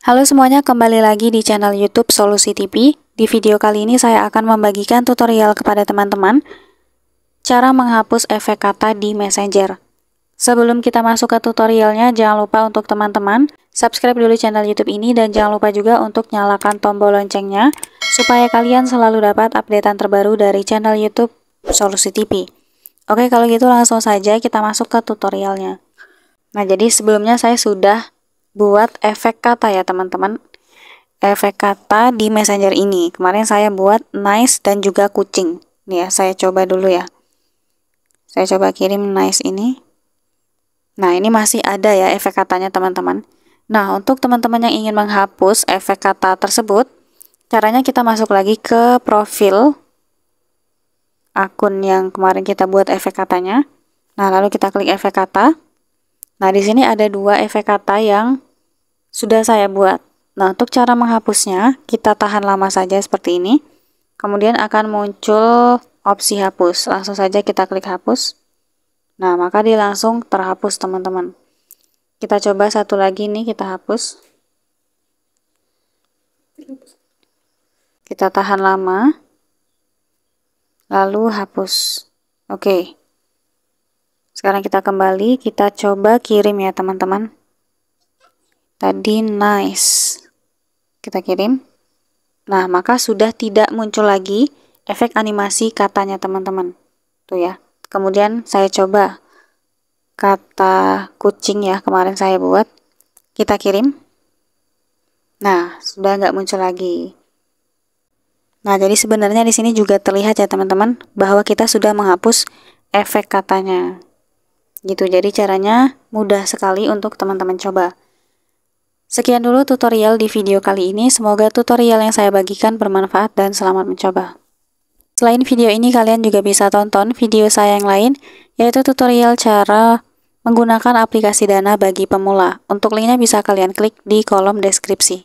Halo semuanya, kembali lagi di channel YouTube Solusi TV. Di video kali ini saya akan membagikan tutorial kepada teman-teman cara menghapus efek kata di Messenger. Sebelum kita masuk ke tutorialnya, jangan lupa untuk teman-teman subscribe dulu channel YouTube ini dan jangan lupa juga untuk nyalakan tombol loncengnya supaya kalian selalu dapat updatean terbaru dari channel YouTube Solusi TV. Oke, kalau gitu langsung saja kita masuk ke tutorialnya. Nah, jadi sebelumnya saya sudah buat efek kata ya teman-teman, efek kata di Messenger ini. Kemarin saya buat nice dan juga kucing nih ya. Saya coba dulu ya, saya coba kirim nice ini. Nah, ini masih ada ya efek katanya teman-teman. Nah, untuk teman-teman yang ingin menghapus efek kata tersebut, caranya kita masuk lagi ke profil akun yang kemarin kita buat efek katanya. Nah, lalu kita klik efek kata. Nah, di sini ada dua efek kata yang sudah saya buat. Nah, untuk cara menghapusnya, kita tahan lama saja seperti ini. Kemudian akan muncul opsi hapus. Langsung saja kita klik hapus. Nah, maka dia langsung terhapus teman-teman. Kita coba satu lagi nih, kita hapus. Kita tahan lama. Lalu hapus. Oke. Sekarang kita kembali, kita coba kirim ya teman-teman. Tadi nice. Kita kirim. Nah, maka sudah tidak muncul lagi efek animasi katanya teman-teman. Tuh ya. Kemudian saya coba kata kucing ya, kemarin saya buat. Kita kirim. Nah, sudah nggak muncul lagi. Nah, jadi sebenarnya di sini juga terlihat ya teman-teman bahwa kita sudah menghapus efek katanya. Gitu, jadi caranya mudah sekali untuk teman-teman coba. Sekian dulu tutorial di video kali ini, semoga tutorial yang saya bagikan bermanfaat dan selamat mencoba. Selain video ini, kalian juga bisa tonton video saya yang lain, yaitu tutorial cara menggunakan aplikasi Dana bagi pemula. Untuk linknya bisa kalian klik di kolom deskripsi.